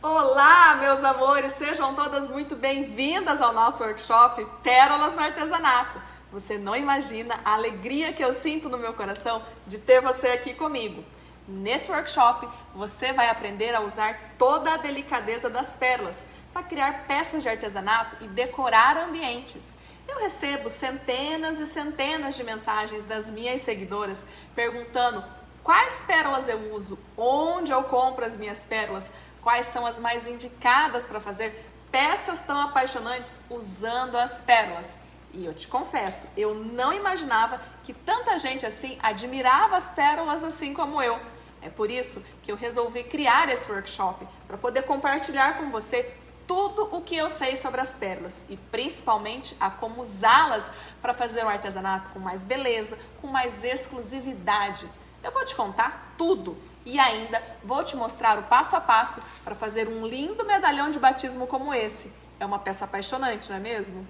Olá, meus amores! Sejam todas muito bem-vindas ao nosso workshop Pérolas no Artesanato. Você não imagina a alegria que eu sinto no meu coração de ter você aqui comigo. Nesse workshop, você vai aprender a usar toda a delicadeza das pérolas para criar peças de artesanato e decorar ambientes. Eu recebo centenas e centenas de mensagens das minhas seguidoras perguntando quais pérolas eu uso, onde eu compro as minhas pérolas, quais são as mais indicadas para fazer peças tão apaixonantes usando as pérolas. E eu te confesso, eu não imaginava que tanta gente assim admirava as pérolas assim como eu. É por isso que eu resolvi criar esse workshop, para poder compartilhar com você tudo o que eu sei sobre as pérolas e principalmente a como usá-las para fazer um artesanato com mais beleza, com mais exclusividade. Eu vou te contar tudo e ainda vou te mostrar o passo a passo para fazer um lindo medalhão de batismo como esse. É uma peça apaixonante, não é mesmo?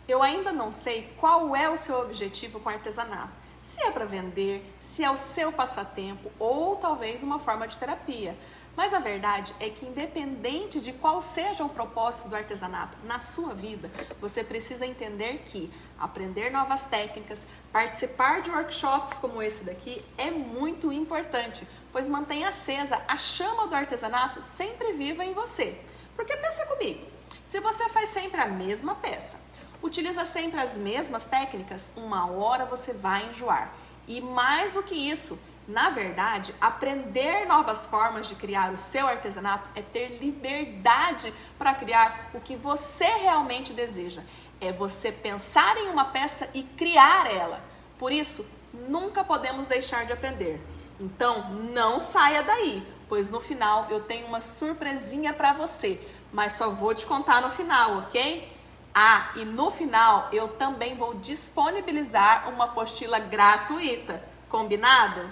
Eu ainda não sei qual é o seu objetivo com o artesanato. Se é para vender, se é o seu passatempo ou talvez uma forma de terapia. Mas a verdade é que independente de qual seja o propósito do artesanato na sua vida, você precisa entender que aprender novas técnicas, participar de workshops como esse daqui é muito importante, pois mantém acesa a chama do artesanato sempre viva em você. Porque pensa comigo, se você faz sempre a mesma peça, utiliza sempre as mesmas técnicas, uma hora você vai enjoar. E mais do que isso, na verdade, aprender novas formas de criar o seu artesanato é ter liberdade para criar o que você realmente deseja. É você pensar em uma peça e criar ela. Por isso, nunca podemos deixar de aprender. Então, não saia daí, pois no final eu tenho uma surpresinha para você, mas só vou te contar no final, ok? Ah, e no final eu também vou disponibilizar uma apostila gratuita, combinado?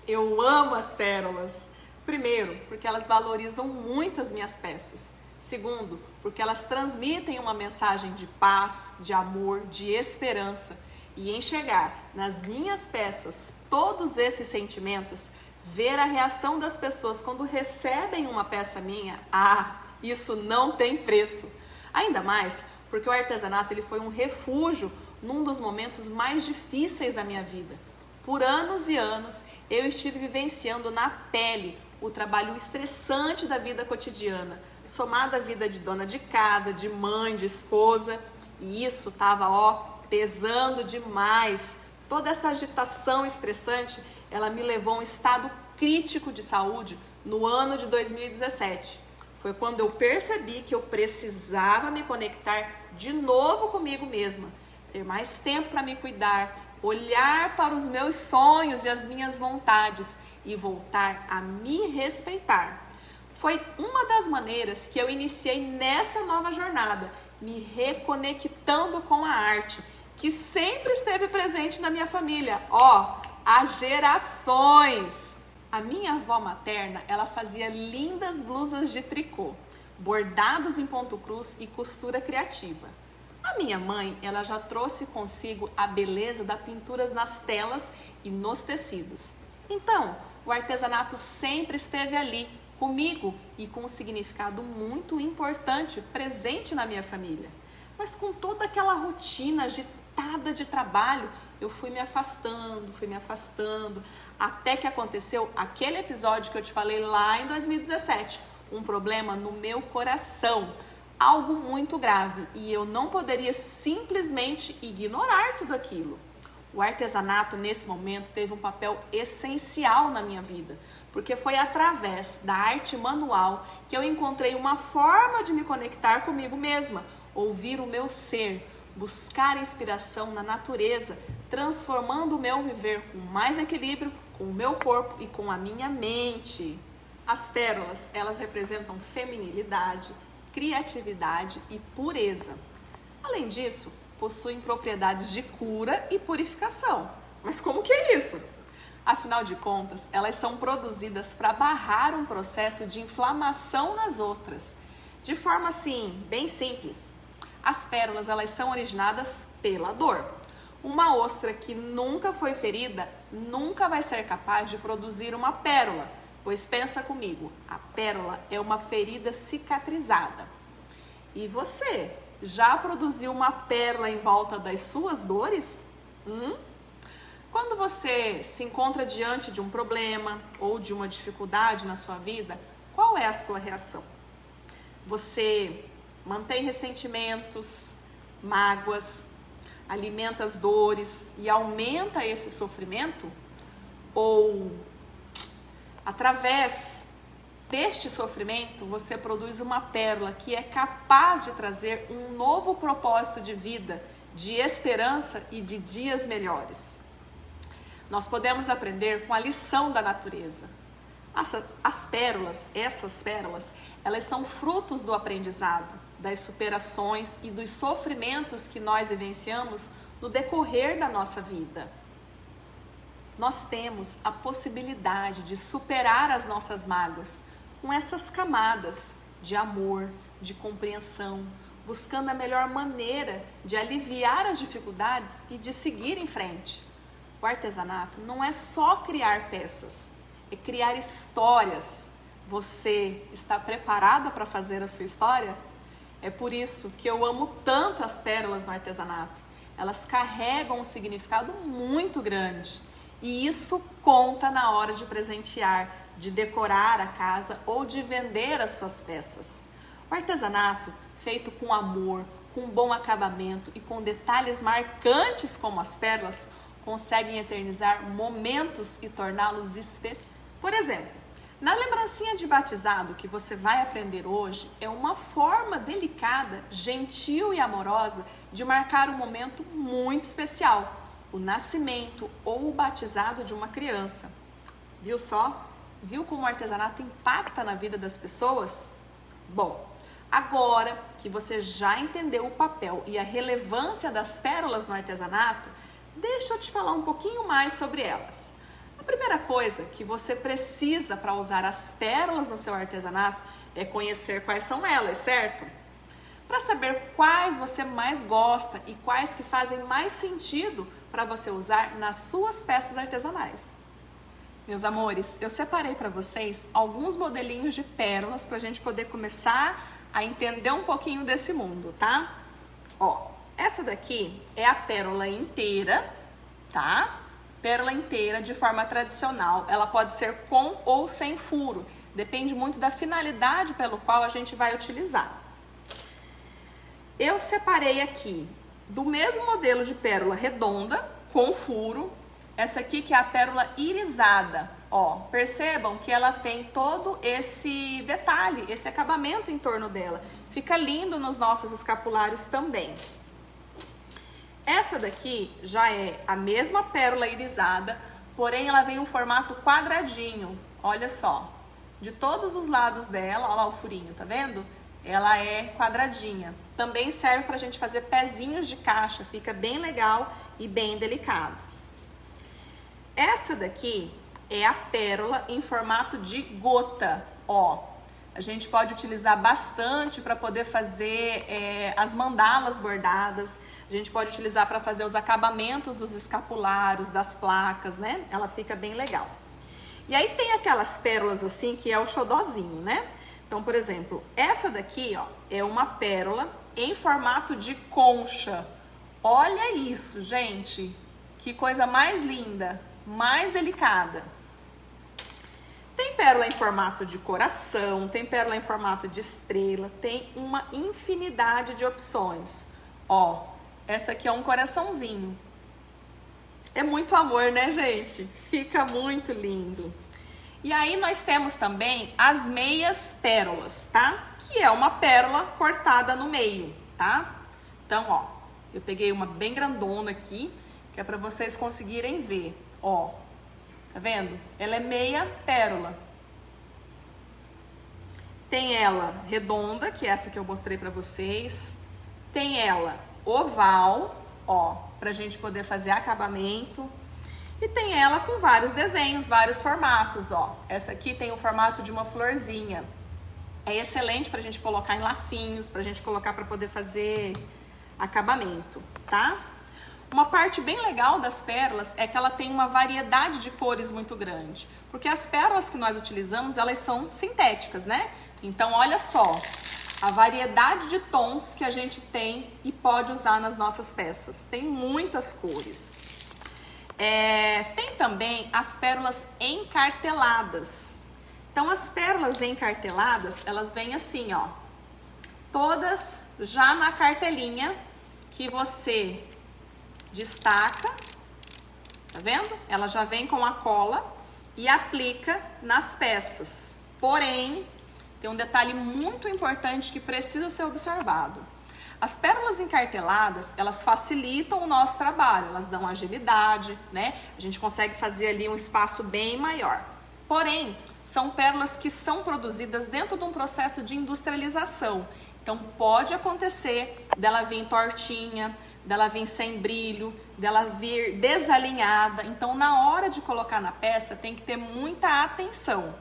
Eu amo as pérolas. Primeiro, porque elas valorizam muito as minhas peças. Segundo, porque elas transmitem uma mensagem de paz, de amor, de esperança. E enxergar nas minhas peças todos esses sentimentos, ver a reação das pessoas quando recebem uma peça minha, isso não tem preço. Ainda mais porque o artesanato ele foi um refúgio num dos momentos mais difíceis da minha vida. Por anos e anos, eu estive vivenciando na pele o trabalho estressante da vida cotidiana, somado à vida de dona de casa, de mãe, de esposa, e isso estava, pesando demais. Toda essa agitação estressante, ela me levou a um estado crítico de saúde no ano de 2017. Foi quando eu percebi que eu precisava me conectar de novo comigo mesma, ter mais tempo para me cuidar, olhar para os meus sonhos e as minhas vontades e voltar a me respeitar. Foi uma das maneiras que eu iniciei nessa nova jornada, me reconectando com a arte, que sempre esteve presente na minha família, há gerações. A minha avó materna, ela fazia lindas blusas de tricô, bordados em ponto cruz e costura criativa. A minha mãe, ela já trouxe consigo a beleza das pinturas nas telas e nos tecidos. Então, o artesanato sempre esteve ali, comigo e com um significado muito importante, presente na minha família. Mas com toda aquela rotina agitada de trabalho, eu fui me afastando, até que aconteceu aquele episódio que eu te falei lá em 2017, um problema no meu coração. Algo muito grave e eu não poderia simplesmente ignorar tudo aquilo. O artesanato nesse momento teve um papel essencial na minha vida, porque foi através da arte manual que eu encontrei uma forma de me conectar comigo mesma, ouvir o meu ser, buscar inspiração na natureza, transformando o meu viver com mais equilíbrio, com o meu corpo e com a minha mente. As pérolas, elas representam feminilidade, criatividade e pureza. Além disso, possuem propriedades de cura e purificação. Mas como que é isso? Afinal de contas, elas são produzidas para barrar um processo de inflamação nas ostras. De forma assim, bem simples. As pérolas, elas são originadas pela dor. Uma ostra que nunca foi ferida nunca vai ser capaz de produzir uma pérola. Pois pensa comigo, a pérola é uma ferida cicatrizada. E você já produziu uma pérola em volta das suas dores? Quando você se encontra diante de um problema ou de uma dificuldade na sua vida, qual é a sua reação? Você mantém ressentimentos, mágoas, alimenta as dores e aumenta esse sofrimento? Ou, através deste sofrimento, você produz uma pérola que é capaz de trazer um novo propósito de vida, de esperança e de dias melhores? Nós podemos aprender com a lição da natureza. Essas pérolas, elas são frutos do aprendizado, das superações e dos sofrimentos que nós vivenciamos no decorrer da nossa vida. Nós temos a possibilidade de superar as nossas mágoas com essas camadas de amor, de compreensão, buscando a melhor maneira de aliviar as dificuldades e de seguir em frente. O artesanato não é só criar peças, é criar histórias. Você está preparada para fazer a sua história? É por isso que eu amo tanto as pérolas no artesanato. Elas carregam um significado muito grande. E isso conta na hora de presentear, de decorar a casa ou de vender as suas peças. O artesanato, feito com amor, com bom acabamento e com detalhes marcantes como as pérolas, conseguem eternizar momentos e torná-los especiais. Por exemplo, na lembrancinha de batizado que você vai aprender hoje, é uma forma delicada, gentil e amorosa de marcar um momento muito especial, o nascimento ou o batizado de uma criança. Viu só? Viu como o artesanato impacta na vida das pessoas? Bom, agora que você já entendeu o papel e a relevância das pérolas no artesanato, deixa eu te falar um pouquinho mais sobre elas. A primeira coisa que você precisa para usar as pérolas no seu artesanato é conhecer quais são elas, certo? Para saber quais você mais gosta e quais que fazem mais sentido para você usar nas suas peças artesanais. Meus amores, eu separei para vocês alguns modelinhos de pérolas para a gente poder começar a entender um pouquinho desse mundo, tá? Ó, essa daqui é a pérola inteira, tá? Pérola inteira de forma tradicional. Ela pode ser com ou sem furo. Depende muito da finalidade pelo qual a gente vai utilizar. Eu separei aqui do mesmo modelo de pérola redonda, com furo. Essa aqui que é a pérola irisada. Ó, percebam que ela tem todo esse detalhe, esse acabamento em torno dela. Fica lindo nos nossos escapulários também. Essa daqui já é a mesma pérola irisada, porém ela vem em um formato quadradinho. Olha só, de todos os lados dela, olha lá o furinho, tá vendo? Ela é quadradinha. Também serve pra gente fazer pezinhos de caixa, fica bem legal e bem delicado. Essa daqui é a pérola em formato de gota, ó. A gente pode utilizar bastante para poder fazer as mandalas bordadas. A gente pode utilizar para fazer os acabamentos dos escapulários, das placas, né? Ela fica bem legal. E aí tem aquelas pérolas assim que é o xodózinho, né? Então, por exemplo, essa daqui, ó, é uma pérola em formato de concha. Olha isso, gente. Que coisa mais linda, mais delicada. Tem pérola em formato de coração, tem pérola em formato de estrela, tem uma infinidade de opções. Ó, essa aqui é um coraçãozinho. É muito amor, né, gente? Fica muito lindo. E aí nós temos também as meias pérolas, tá? Que é uma pérola cortada no meio, tá? Então, ó, eu peguei uma bem grandona aqui, que é para vocês conseguirem ver, ó. Tá vendo? Ela é meia pérola. Tem ela redonda, que é essa que eu mostrei pra vocês. Tem ela oval, ó, pra gente poder fazer acabamento. E tem ela com vários desenhos, vários formatos, ó. Essa aqui tem o formato de uma florzinha. É excelente pra gente colocar em lacinhos, pra gente colocar pra poder fazer acabamento, tá? Uma parte bem legal das pérolas é que ela tem uma variedade de cores muito grande, porque as pérolas que nós utilizamos, elas são sintéticas, né? Então, olha só, a variedade de tons que a gente tem e pode usar nas nossas peças. Tem muitas cores. Tem também as pérolas encarteladas. Então, as pérolas encarteladas, elas vêm assim, ó, todas já na cartelinha que você destaca, tá vendo? Ela já vem com a cola e aplica nas peças. Porém, tem um detalhe muito importante que precisa ser observado. As pérolas encarteladas, elas facilitam o nosso trabalho, elas dão agilidade, né? A gente consegue fazer ali um espaço bem maior. Porém, são pérolas que são produzidas dentro de um processo de industrialização. Então, pode acontecer dela vir tortinha, dela vir sem brilho, dela vir desalinhada. Então, na hora de colocar na peça, tem que ter muita atenção.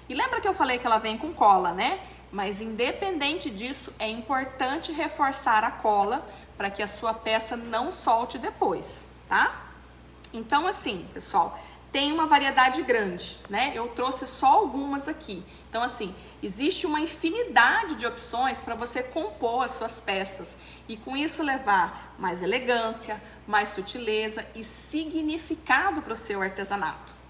E lembra que eu falei que ela vem com cola, né? Mas independente disso, é importante reforçar a cola para que a sua peça não solte depois, tá? Então, assim, pessoal, tem uma variedade grande, né? Eu trouxe só algumas aqui. Então, assim, existe uma infinidade de opções para você compor as suas peças e com isso levar mais elegância, mais sutileza e significado para o seu artesanato.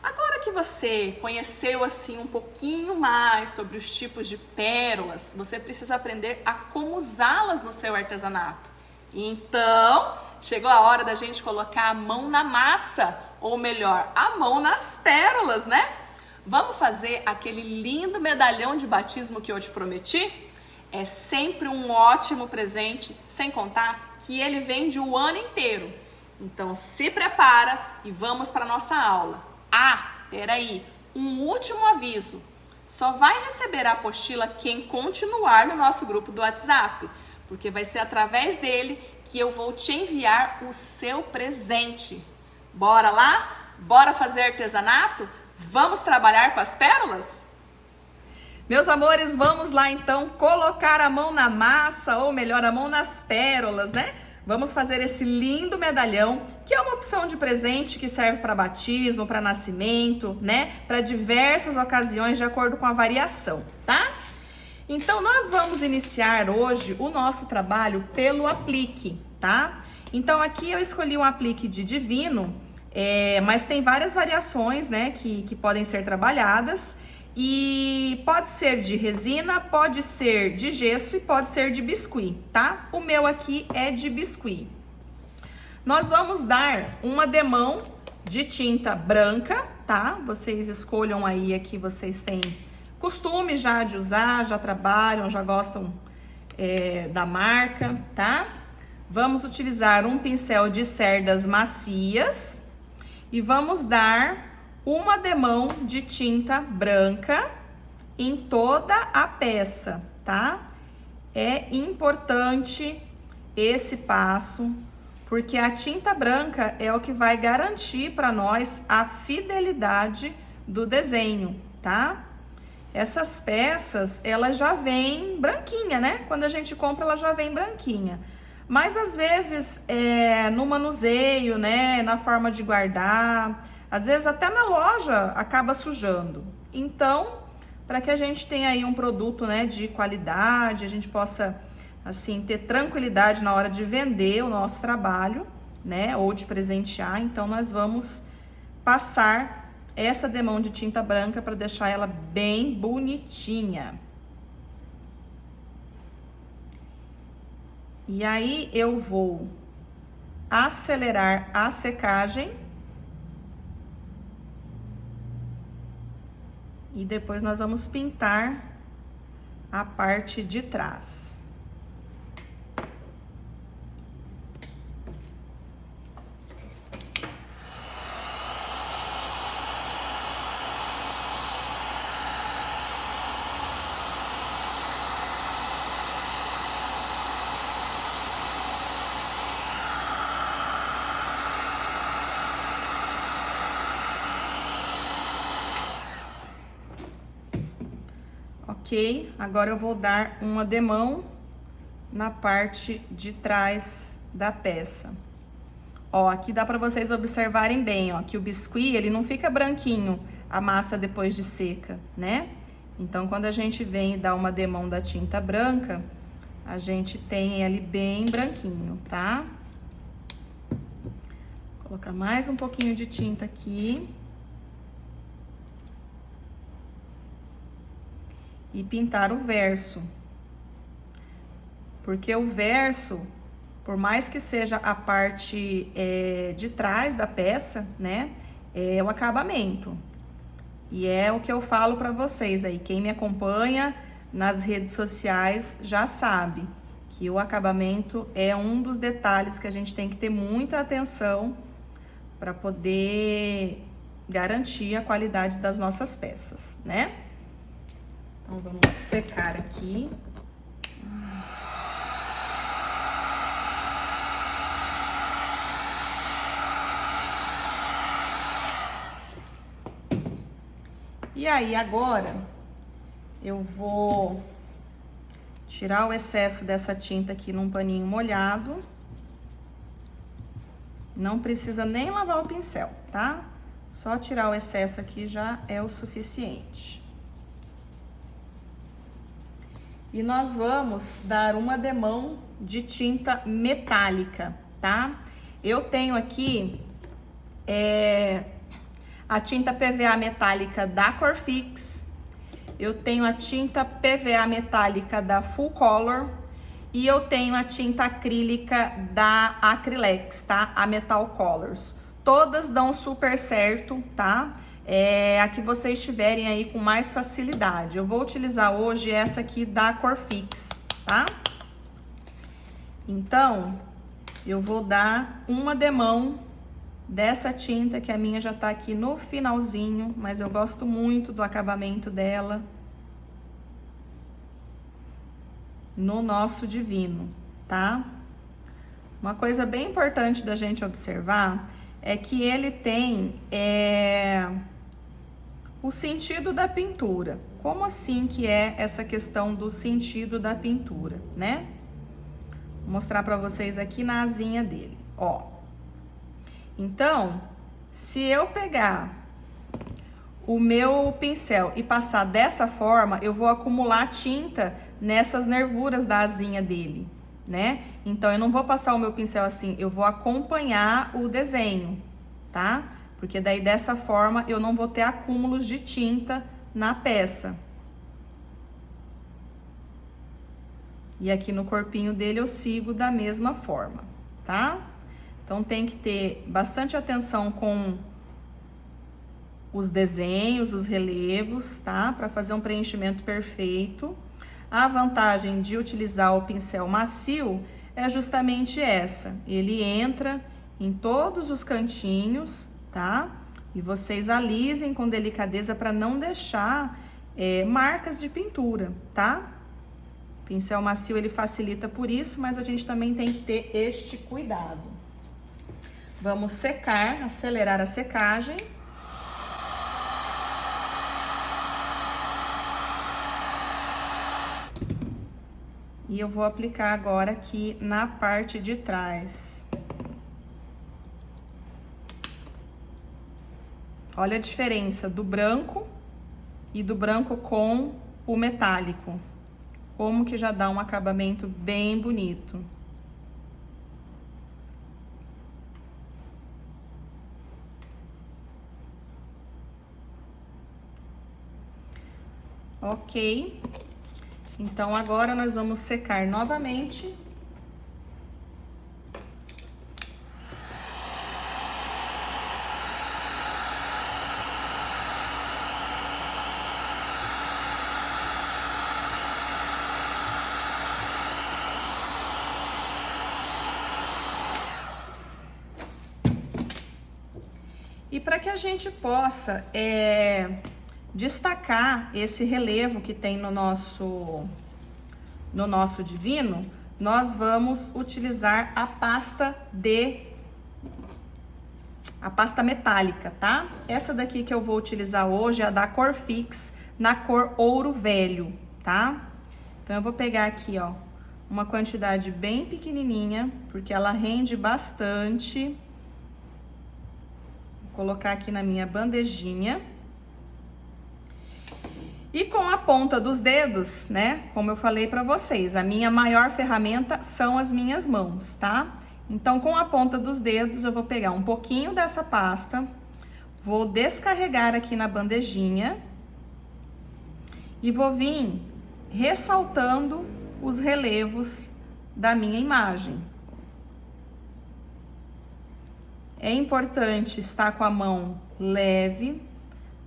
Agora que você conheceu assim um pouquinho mais sobre os tipos de pérolas, você precisa aprender a como usá-las no seu artesanato. Então, chegou a hora da gente colocar a mão na massa, ou melhor, a mão nas pérolas, né? Vamos fazer aquele lindo medalhão de batismo que eu te prometi? É sempre um ótimo presente, sem contar que ele vende o ano inteiro. Então, se prepara e vamos para a nossa aula. Peraí, um último aviso. Só vai receber a apostila quem continuar no nosso grupo do WhatsApp, porque vai ser através dele que eu vou te enviar o seu presente. Bora lá? Bora fazer artesanato? Vamos trabalhar com as pérolas? Meus amores, vamos lá então colocar a mão na massa, ou melhor, a mão nas pérolas, né? Vamos fazer esse lindo medalhão, que é uma opção de presente que serve para batismo, para nascimento, né? Para diversas ocasiões, de acordo com a variação, tá? Então, nós vamos iniciar hoje o nosso trabalho pelo aplique, tá? Então, aqui eu escolhi um aplique de divino, mas tem várias variações, né? Que podem ser trabalhadas. E pode ser de resina, pode ser de gesso e pode ser de biscuit, tá? O meu aqui é de biscuit. Nós vamos dar uma demão de tinta branca, tá? Vocês escolham aí a que vocês têm costume já de usar, já trabalham, já gostam da marca, tá? Vamos utilizar um pincel de cerdas macias e vamos dar uma demão de tinta branca em toda a peça, tá? É importante esse passo, porque a tinta branca é o que vai garantir para nós a fidelidade do desenho, tá? Essas peças, elas já vêm branquinha, né? Quando a gente compra, ela já vem branquinha. Mas às vezes, no manuseio, né? Na forma de guardar, às vezes até na loja acaba sujando. Então, para que a gente tenha aí um produto, né, de qualidade, a gente possa, assim, ter tranquilidade na hora de vender o nosso trabalho, né, ou de presentear, então nós vamos passar essa demão de tinta branca para deixar ela bem bonitinha. E aí eu vou acelerar a secagem. E depois nós vamos pintar a parte de trás. Ok, agora eu vou dar uma demão na parte de trás da peça. Ó, aqui dá para vocês observarem bem, ó, que o biscuit, ele não fica branquinho, a massa depois de seca, né? Então, quando a gente vem e dá uma demão da tinta branca, a gente tem ele bem branquinho, tá? Vou colocar mais um pouquinho de tinta aqui. E pintar o verso. Porque o verso, por mais que seja a parte de trás da peça, né? É o acabamento. E é o que eu falo para vocês aí. Quem me acompanha nas redes sociais já sabe que o acabamento é um dos detalhes que a gente tem que ter muita atenção para poder garantir a qualidade das nossas peças, né? Então, vamos secar aqui. E aí, agora, eu vou tirar o excesso dessa tinta aqui num paninho molhado. Não precisa nem lavar o pincel, tá? Só tirar o excesso aqui já é o suficiente. E nós vamos dar uma demão de tinta metálica, tá? Eu tenho aqui a tinta PVA metálica da Corfix, eu tenho a tinta PVA metálica da Full Color e eu tenho a tinta acrílica da Acrylex, tá? A Metal Colors. Todas dão super certo, tá? A que vocês tiverem aí com mais facilidade. Eu vou utilizar hoje essa aqui da Corfix, tá? Então, eu vou dar uma demão dessa tinta, que a minha já tá aqui no finalzinho, mas eu gosto muito do acabamento dela no nosso divino, tá? Uma coisa bem importante da gente observar é que ele tem o sentido da pintura. Como assim que é essa questão do sentido da pintura, né? Vou mostrar pra vocês aqui na asinha dele, ó. Então, se eu pegar o meu pincel e passar dessa forma, eu vou acumular tinta nessas nervuras da asinha dele, né? Então, eu não vou passar o meu pincel assim, eu vou acompanhar o desenho, tá? Porque daí, dessa forma, eu não vou ter acúmulos de tinta na peça. E aqui no corpinho dele, eu sigo da mesma forma, tá? Então, tem que ter bastante atenção com os desenhos, os relevos, tá? Para fazer um preenchimento perfeito. A vantagem de utilizar o pincel macio é justamente essa. Ele entra em todos os cantinhos, tá? E vocês alisem com delicadeza para não deixar marcas de pintura, tá? O pincel macio, ele facilita por isso, mas a gente também tem que ter este cuidado. Vamos secar, acelerar a secagem. E eu vou aplicar agora aqui na parte de trás. Olha a diferença do branco e do branco com o metálico. Como que já dá um acabamento bem bonito. Ok, então agora nós vamos secar novamente. E para que a gente possa destacar esse relevo que tem no nosso divino, nós vamos utilizar a pasta metálica, tá? Essa daqui que eu vou utilizar hoje é a da Corfix, na cor ouro velho, tá? Então, eu vou pegar aqui, ó, uma quantidade bem pequenininha, porque ela rende bastante. Vou colocar aqui na minha bandejinha. E com a ponta dos dedos, né, como eu falei para vocês, a minha maior ferramenta são as minhas mãos, tá? Então, com a ponta dos dedos, eu vou pegar um pouquinho dessa pasta, vou descarregar aqui na bandejinha e vou vir ressaltando os relevos da minha imagem. É importante estar com a mão leve,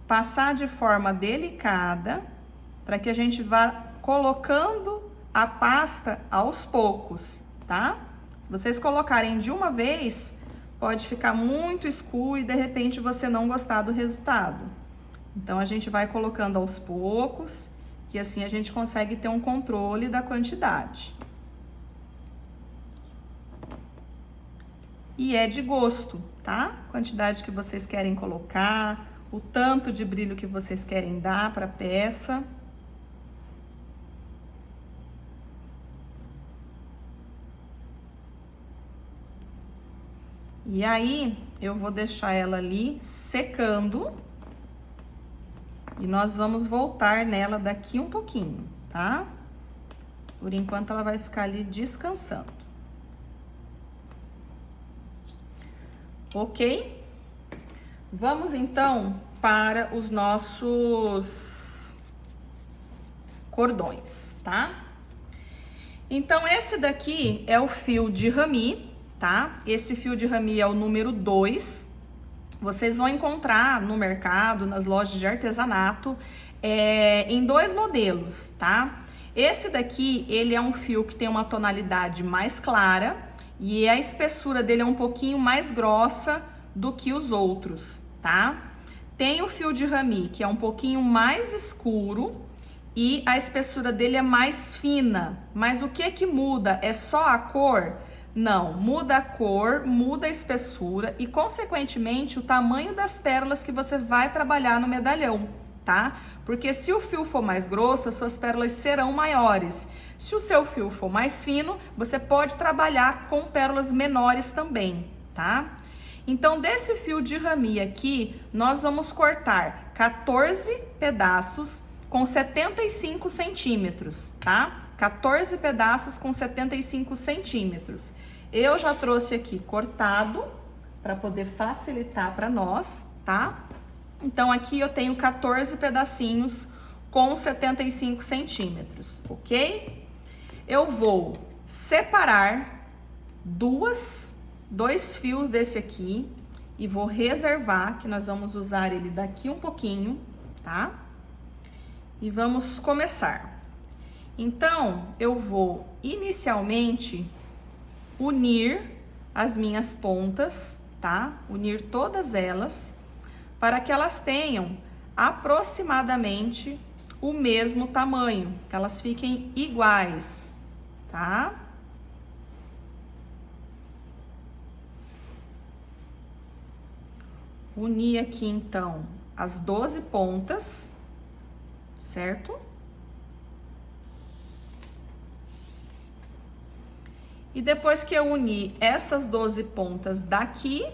passar de forma delicada, para que a gente vá colocando a pasta aos poucos, tá? Se vocês colocarem de uma vez, pode ficar muito escuro e de repente você não gostar do resultado. Então, a gente vai colocando aos poucos, que assim a gente consegue ter um controle da quantidade. E é de gosto, tá? Quantidade que vocês querem colocar, o tanto de brilho que vocês querem dar para a peça. E aí, eu vou deixar ela ali secando. E nós vamos voltar nela daqui um pouquinho, tá? Por enquanto, ela vai ficar ali descansando. Ok? Vamos, então, para os nossos cordões, tá? Então, esse daqui é o fio de rami, tá? Esse fio de rami é o número 2. Vocês vão encontrar no mercado, nas lojas de artesanato, em 2 modelos, tá? Esse daqui, ele é um fio que tem uma tonalidade mais clara e a espessura dele é um pouquinho mais grossa do que os outros, tá? Tem o fio de rami, que é um pouquinho mais escuro e a espessura dele é mais fina. Mas o que que muda? É só a cor? Não, muda a cor, muda a espessura e, consequentemente, o tamanho das pérolas que você vai trabalhar no medalhão, tá? Porque se o fio for mais grosso, as suas pérolas serão maiores. Se o seu fio for mais fino, você pode trabalhar com pérolas menores também, tá? Então, desse fio de rami aqui, nós vamos cortar 14 pedaços com 75 centímetros, tá? 14 pedaços com 75 centímetros. Eu já trouxe aqui cortado, para poder facilitar para nós, tá? Então, aqui eu tenho 14 pedacinhos com 75 centímetros, ok? Eu vou separar dois fios desse aqui e vou reservar, que nós vamos usar ele daqui um pouquinho, tá? E vamos começar. Então, eu vou inicialmente unir as minhas pontas, tá? Unir todas elas, para que elas tenham aproximadamente o mesmo tamanho, que elas fiquem iguais, tá? Unir aqui, então, as 12 pontas, certo? E depois que eu unir essas 12 pontas daqui,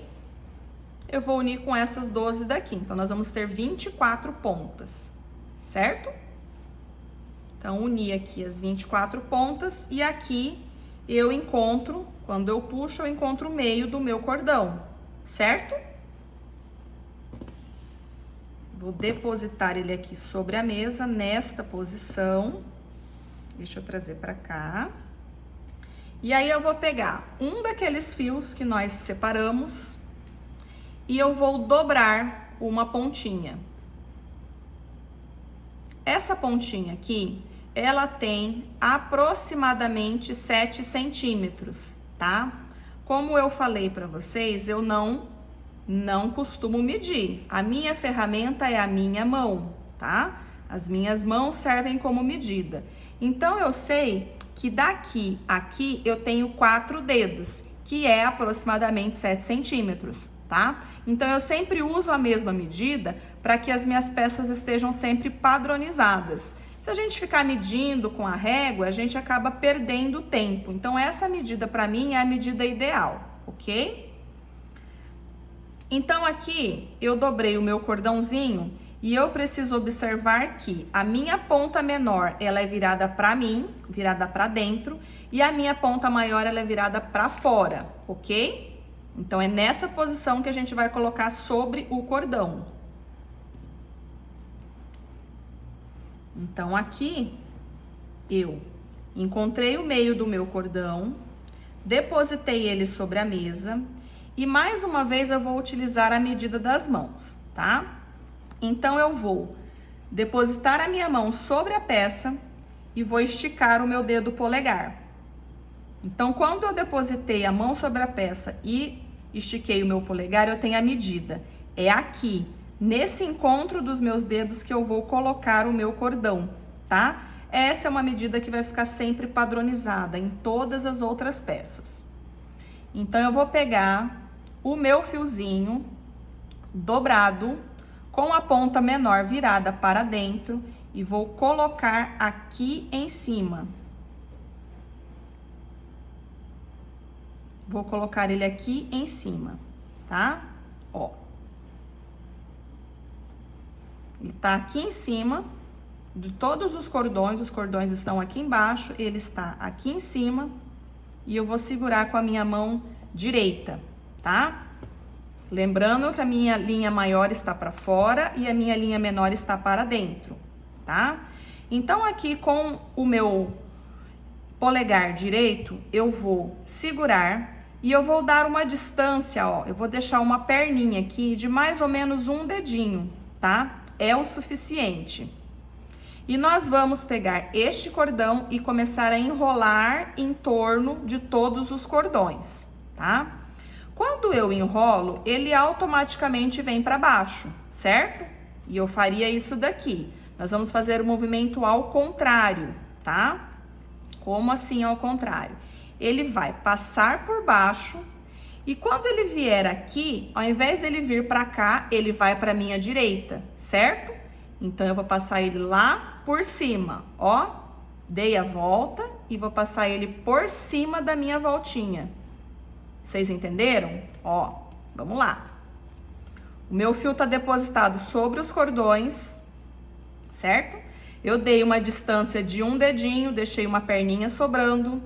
eu vou unir com essas 12 daqui. Então, nós vamos ter 24 pontas, certo? Então, uni aqui as 24 pontas e aqui eu encontro, quando eu puxo, eu encontro o meio do meu cordão, certo? Vou depositar ele aqui sobre a mesa, nesta posição. Deixa eu trazer pra cá. E aí, eu vou pegar um daqueles fios que nós separamos e eu vou dobrar uma pontinha. Essa pontinha aqui, ela tem aproximadamente 7 centímetros, tá? Como eu falei pra vocês, eu não costumo medir. A minha ferramenta é a minha mão, tá? As minhas mãos servem como medida. Então, eu sei que daqui a aqui eu tenho 4 dedos, que é aproximadamente 7 centímetros, tá? Então, eu sempre uso a mesma medida para que as minhas peças estejam sempre padronizadas. Se a gente ficar medindo com a régua, a gente acaba perdendo tempo. Então, essa medida para mim é a medida ideal, ok? Então, aqui eu dobrei o meu cordãozinho e eu preciso observar que a minha ponta menor, ela é virada para mim, virada para dentro, e a minha ponta maior, ela é virada para fora, ok? Então, é nessa posição que a gente vai colocar sobre o cordão. Então, aqui, eu encontrei o meio do meu cordão, depositei ele sobre a mesa e, mais uma vez, eu vou utilizar a medida das mãos, tá? Então, eu vou depositar a minha mão sobre a peça e vou esticar o meu dedo polegar. Então, quando eu depositei a mão sobre a peça e estiquei o meu polegar, eu tenho a medida. É aqui, nesse encontro dos meus dedos, que eu vou colocar o meu cordão, tá? Essa é uma medida que vai ficar sempre padronizada em todas as outras peças. Então, eu vou pegar o meu fiozinho dobrado, com a ponta menor virada para dentro, e vou colocar aqui em cima. Vou colocar ele aqui em cima, tá? Ó. Ele tá aqui em cima de todos os cordões estão aqui embaixo, ele está aqui em cima, e eu vou segurar com a minha mão direita, tá? Lembrando que a minha linha maior está para fora e a minha linha menor está para dentro, tá? Então, aqui com o meu polegar direito, eu vou segurar e eu vou dar uma distância, ó. Eu vou deixar uma perninha aqui de mais ou menos um dedinho, tá? É o suficiente. E nós vamos pegar este cordão e começar a enrolar em torno de todos os cordões, tá? Quando eu enrolo, ele automaticamente vem para baixo, certo? E eu faria isso daqui. Nós vamos fazer o movimento ao contrário, tá? Como assim ao contrário? Ele vai passar por baixo e quando ele vier aqui, ao invés dele vir para cá, ele vai para minha direita, certo? Então, eu vou passar ele lá por cima, ó. Dei a volta e vou passar ele por cima da minha voltinha. Vocês entenderam? Ó, vamos lá. O meu fio tá depositado sobre os cordões, certo? Eu dei uma distância de um dedinho, deixei uma perninha sobrando.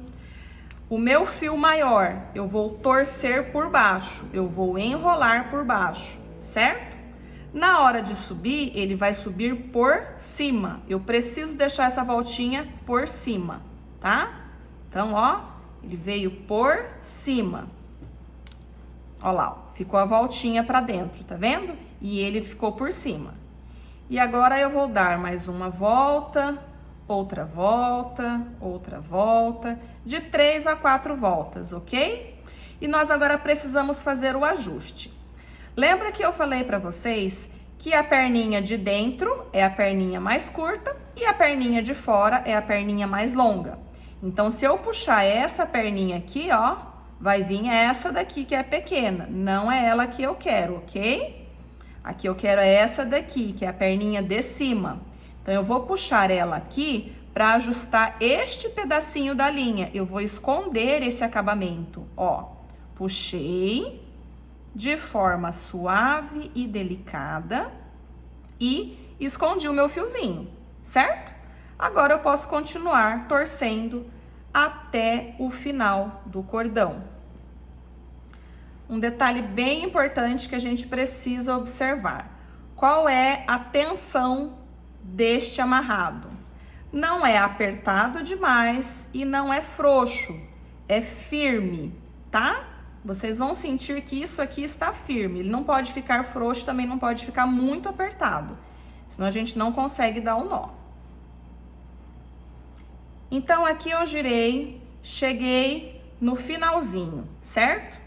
O meu fio maior, eu vou torcer por baixo, eu vou enrolar por baixo, certo? Na hora de subir, ele vai subir por cima. Eu preciso deixar essa voltinha por cima, tá? Então, ó, ele veio por cima. Ó lá, ó, ficou a voltinha para dentro, tá vendo? E ele ficou por cima. E agora eu vou dar mais uma volta, outra volta, de 3 a 4 voltas, ok? E nós agora precisamos fazer o ajuste. Lembra que eu falei para vocês que a perninha de dentro é a perninha mais curta e a perninha de fora é a perninha mais longa. Então, se eu puxar essa perninha aqui, ó, vai vir essa daqui que é pequena, não é ela que eu quero, ok? Aqui eu quero essa daqui, que é a perninha de cima. Então, eu vou puxar ela aqui para ajustar este pedacinho da linha. Eu vou esconder esse acabamento, ó. Puxei de forma suave e delicada e escondi o meu fiozinho, certo? Agora eu posso continuar torcendo até o final do cordão. Um detalhe bem importante que a gente precisa observar. Qual é a tensão deste amarrado? Não é apertado demais e não é frouxo, é firme, tá? Vocês vão sentir que isso aqui está firme. Ele não pode ficar frouxo, também não pode ficar muito apertado. Senão a gente não consegue dar o nó. Então, aqui eu girei, cheguei no finalzinho, certo?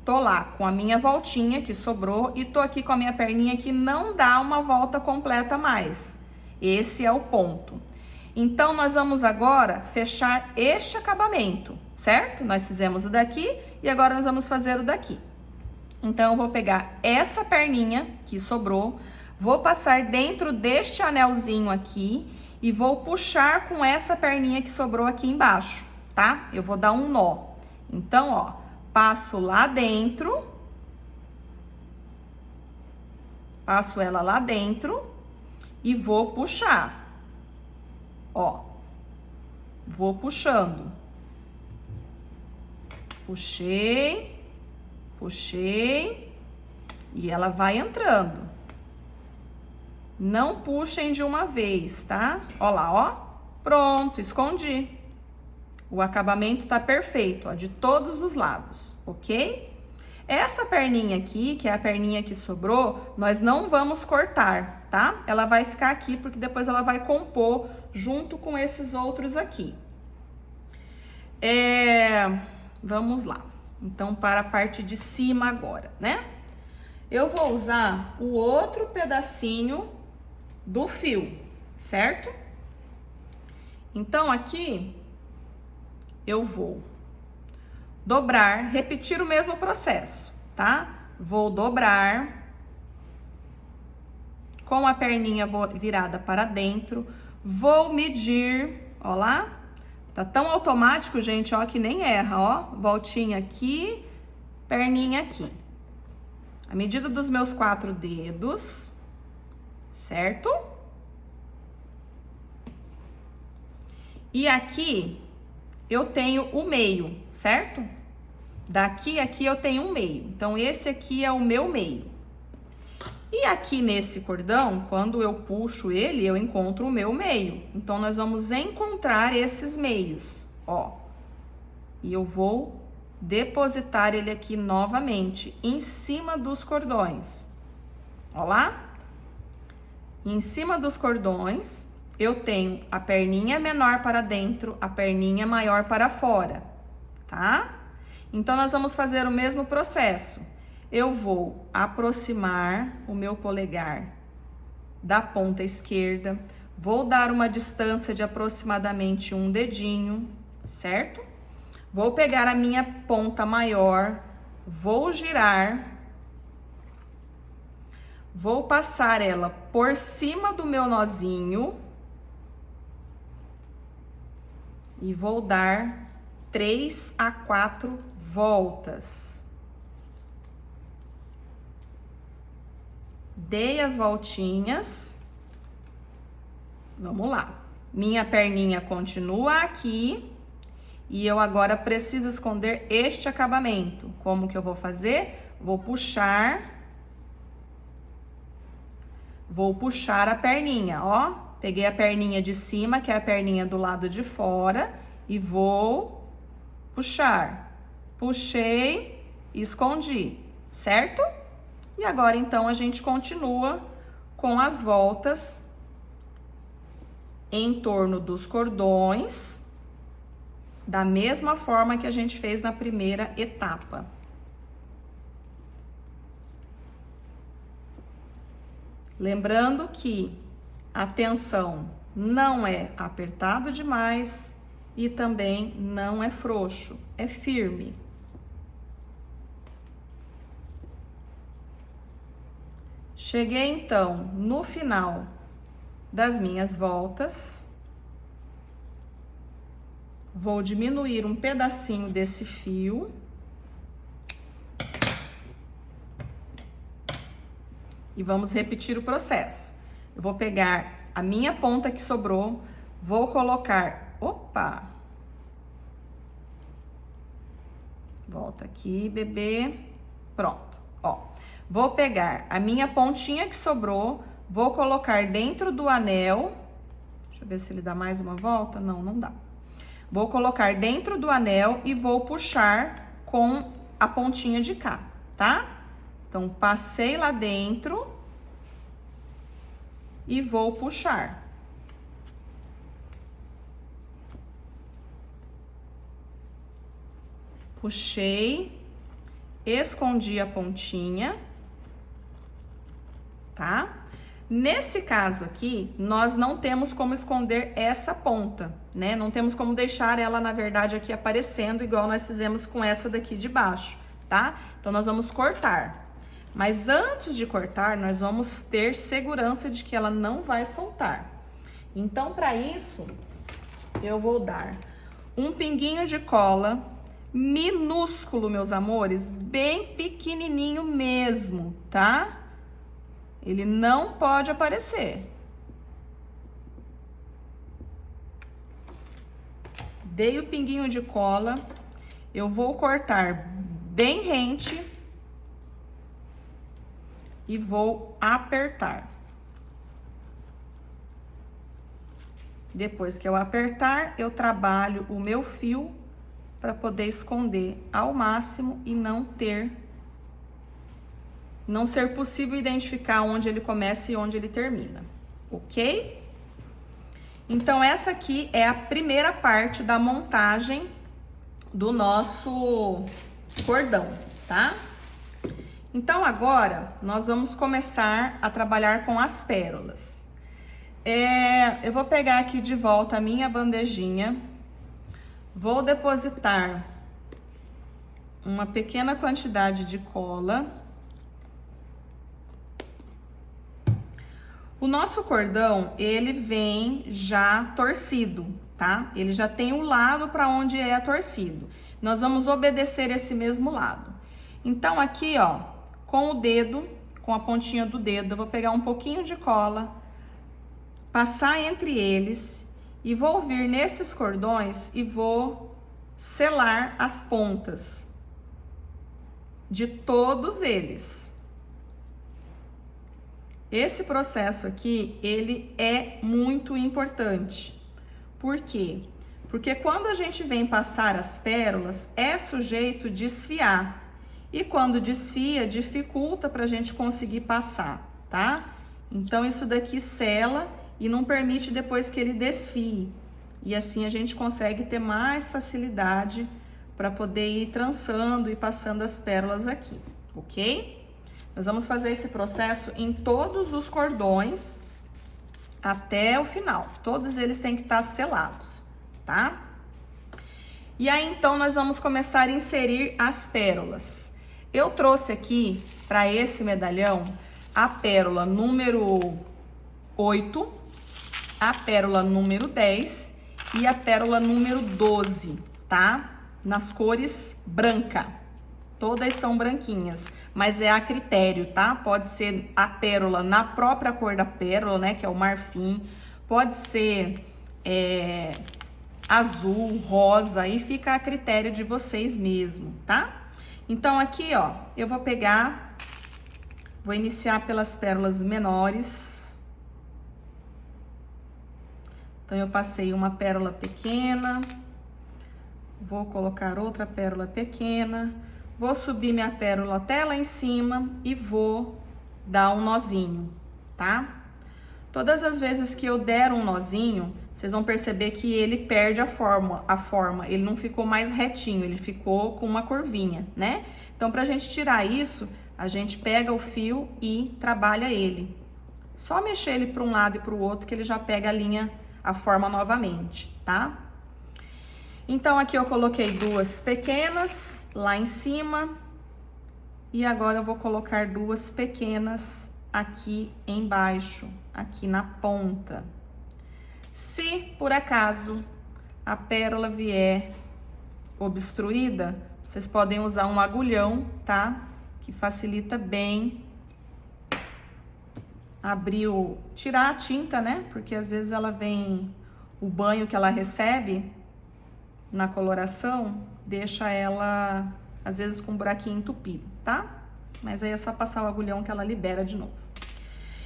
Tô lá com a minha voltinha que sobrou e tô aqui com a minha perninha que não dá uma volta completa mais. Esse é o ponto. Então, nós vamos agora fechar este acabamento, certo? Nós fizemos o daqui e agora nós vamos fazer o daqui. Então, eu vou pegar essa perninha que sobrou, vou passar dentro deste anelzinho aqui e vou puxar com essa perninha que sobrou aqui embaixo, tá? Eu vou dar um nó. Então, ó, passo lá dentro, passo ela lá dentro e vou puxar. Ó, vou puxando. Puxei, puxei e ela vai entrando. Não puxem de uma vez, tá? Ó lá, ó. Pronto, escondi. O acabamento tá perfeito, ó, de todos os lados, ok? Essa perninha aqui, que é a perninha que sobrou, nós não vamos cortar, tá? Ela vai ficar aqui porque depois ela vai compor junto com esses outros aqui. Vamos lá. Então, para a parte de cima agora, né? Eu vou usar o outro pedacinho do fio, certo? Então, aqui, eu vou dobrar, repetir o mesmo processo, tá? Vou dobrar com a perninha virada para dentro, vou medir, ó lá, tá tão automático, gente, ó, que nem erra, ó, voltinha aqui, perninha aqui. A medida dos meus 4 dedos, certo? E aqui eu tenho o meio, certo? Daqui a aqui eu tenho um meio. Então, esse aqui é o meu meio. E aqui nesse cordão, quando eu puxo ele, eu encontro o meu meio. Então, nós vamos encontrar esses meios, ó. E eu vou depositar ele aqui novamente, em cima dos cordões. Ó lá. Em cima dos cordões, eu tenho a perninha menor para dentro, a perninha maior para fora, tá? Então, nós vamos fazer o mesmo processo. Eu vou aproximar o meu polegar da ponta esquerda, vou dar uma distância de aproximadamente um dedinho, certo? Vou pegar a minha ponta maior, vou girar, vou passar ela por cima do meu nozinho e vou dar 3 a 4 voltas. Dei as voltinhas. Vamos lá. Minha perninha continua aqui. E eu agora preciso esconder este acabamento. Como que eu vou fazer? Vou puxar a perninha, ó. Peguei a perninha de cima, que é a perninha do lado de fora, e vou puxar. Puxei e escondi, certo? E agora, então, a gente continua com as voltas em torno dos cordões, da mesma forma que a gente fez na primeira etapa. Lembrando que a tensão não é apertado demais e também não é frouxo, é firme. Cheguei, então, no final das minhas voltas. Vou diminuir um pedacinho desse fio. E vamos repetir o processo. Eu vou pegar a minha ponta que sobrou, vou colocar... Opa! Volta aqui, bebê. Pronto, ó. Vou pegar a minha pontinha que sobrou, vou colocar dentro do anel. Deixa eu ver se ele dá mais uma volta. Não, não dá. Vou colocar dentro do anel e vou puxar com a pontinha de cá, tá? Então, passei lá dentro e vou puxar. Puxei, escondi a pontinha, tá? Nesse caso aqui, nós não temos como esconder essa ponta, né? Não temos como deixar ela, na verdade, aqui aparecendo, igual nós fizemos com essa daqui de baixo, tá? Então, nós vamos cortar. Mas antes de cortar, nós vamos ter segurança de que ela não vai soltar. Então, para isso, eu vou dar um pinguinho de cola minúsculo, meus amores, bem pequenininho mesmo, tá? Ele não pode aparecer. Dei o pinguinho de cola, eu vou cortar bem rente e vou apertar. Depois que eu apertar, eu trabalho o meu fio para poder esconder ao máximo e não ser possível identificar onde ele começa e onde ele termina, ok? Então, essa aqui é a primeira parte da montagem do nosso cordão, tá? Então, agora, nós vamos começar a trabalhar com as pérolas. Eu vou pegar aqui de volta a minha bandejinha, vou depositar uma pequena quantidade de cola. O nosso cordão, ele vem já torcido, tá? Ele já tem o lado para onde é torcido. Nós vamos obedecer esse mesmo lado. Então, aqui, ó, com o dedo, com a pontinha do dedo, eu vou pegar um pouquinho de cola, passar entre eles e vou vir nesses cordões e vou selar as pontas de todos eles. Esse processo aqui, ele é muito importante. Por quê? Porque quando a gente vem passar as pérolas, é sujeito desfiar. E quando desfia, dificulta para a gente conseguir passar, tá? Então, isso daqui sela e não permite depois que ele desfie. E assim a gente consegue ter mais facilidade para poder ir trançando e passando as pérolas aqui, ok? Nós vamos fazer esse processo em todos os cordões até o final. Todos eles têm que estar selados, tá? E aí, então, nós vamos começar a inserir as pérolas. Eu trouxe aqui, para esse medalhão, a pérola número 8, a pérola número 10 e a pérola número 12, tá? Nas cores branca. Todas são branquinhas, mas é a critério, tá? Pode ser a pérola na própria cor da pérola, né? Que é o marfim. Pode ser azul, rosa, aí fica a critério de vocês mesmo, tá? Então, aqui, ó, eu vou pegar, vou iniciar pelas pérolas menores. Então, eu passei uma pérola pequena, vou colocar outra pérola pequena, vou subir minha pérola até lá em cima e vou dar um nozinho, tá? Todas as vezes que eu der um nozinho, vocês vão perceber que ele perde a forma, ele não ficou mais retinho, ele ficou com uma curvinha, né? Então, pra gente tirar isso, a gente pega o fio e trabalha ele. Só mexer ele para um lado e para o outro que ele já pega a forma novamente, tá? Então, aqui eu coloquei duas pequenas lá em cima. E agora eu vou colocar duas pequenas aqui embaixo, aqui na ponta. Se, por acaso, a pérola vier obstruída, vocês podem usar um agulhão, tá? Que facilita bem tirar a tinta, né? Porque às vezes ela vem, o banho que ela recebe na coloração, deixa ela, às vezes, com um buraquinho entupido, tá? Mas aí é só passar o agulhão que ela libera de novo.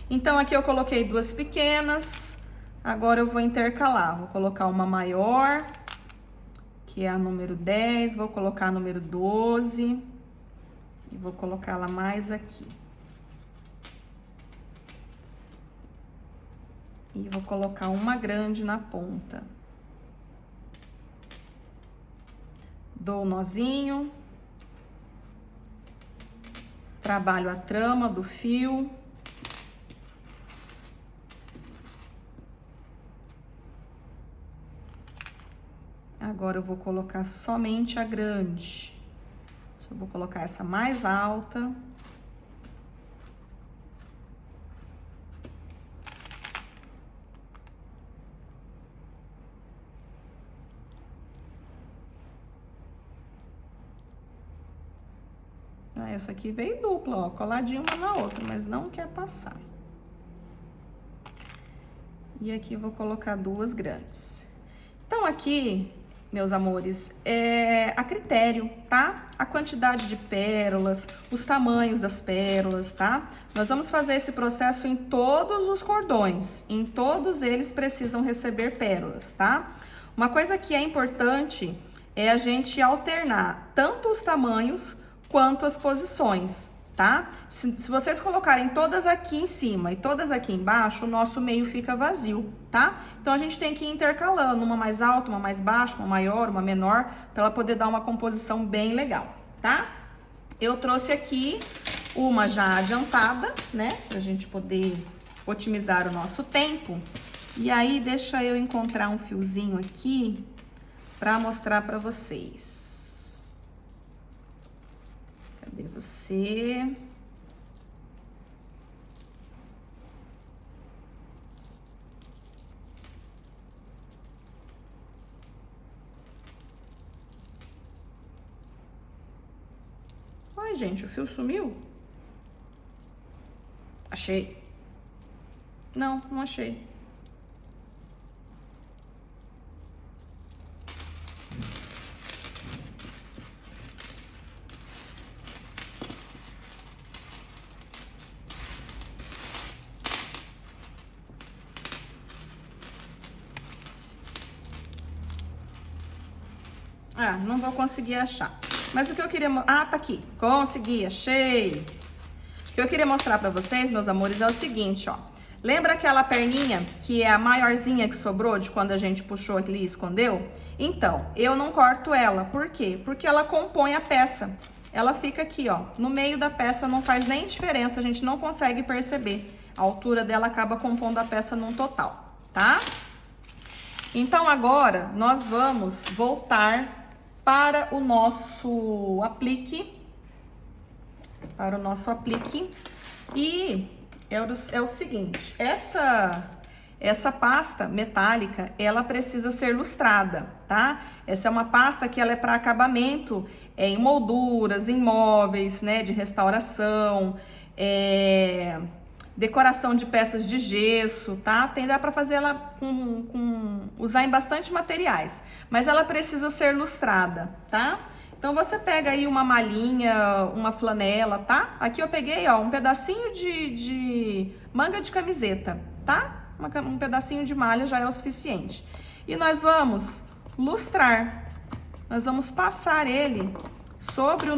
Então, aqui eu coloquei duas pequenas, agora eu vou intercalar. Vou colocar uma maior, que é a número 10, vou colocar a número 12 e vou colocá-la mais aqui. E vou colocar uma grande na ponta. Dou o nozinho. Trabalho a trama do fio. Agora eu vou colocar somente a grande. Eu vou colocar essa mais alta. Essa aqui veio dupla, ó, coladinha uma na outra, mas não quer passar. E aqui eu vou colocar 2 grandes. Então aqui, meus amores, é a critério, tá? A quantidade de pérolas, os tamanhos das pérolas, tá? Nós vamos fazer esse processo em todos os cordões, em todos eles precisam receber pérolas, tá? Uma coisa que é importante é a gente alternar tanto os tamanhos quanto as posições, tá? Se vocês colocarem todas aqui em cima e todas aqui embaixo, o nosso meio fica vazio, tá? Então, a gente tem que ir intercalando, uma mais alta, uma mais baixa, uma maior, uma menor, para ela poder dar uma composição bem legal, tá? Eu trouxe aqui uma já adiantada, né? Pra gente poder otimizar o nosso tempo. E aí, deixa eu encontrar um fiozinho aqui para mostrar para vocês. Cadê você? Ai, gente, o fio sumiu? Achei. Não, não achei. Ah, não vou conseguir achar. Mas o que eu queria... Ah, tá aqui. Consegui, achei. O que eu queria mostrar pra vocês, meus amores, é o seguinte, ó. Lembra aquela perninha que é a maiorzinha que sobrou de quando a gente puxou ali e escondeu? Então, eu não corto ela. Por quê? Porque ela compõe a peça. Ela fica aqui, ó. No meio da peça não faz nem diferença, a gente não consegue perceber. A altura dela acaba compondo a peça num total, tá? Então, agora, nós vamos voltar para o nosso aplique. Para o nosso aplique. E é o seguinte, essa pasta metálica, ela precisa ser lustrada, tá? Essa é uma pasta que ela é para acabamento em molduras, em móveis, né, de restauração, decoração de peças de gesso, tá? Dá para fazer ela usar em bastante materiais, mas ela precisa ser lustrada, tá? Então, você pega aí uma malhinha, uma flanela, tá? Aqui eu peguei, ó, um pedacinho de manga de camiseta, tá? Um pedacinho de malha já é o suficiente. E nós vamos lustrar. Nós vamos passar ele sobre a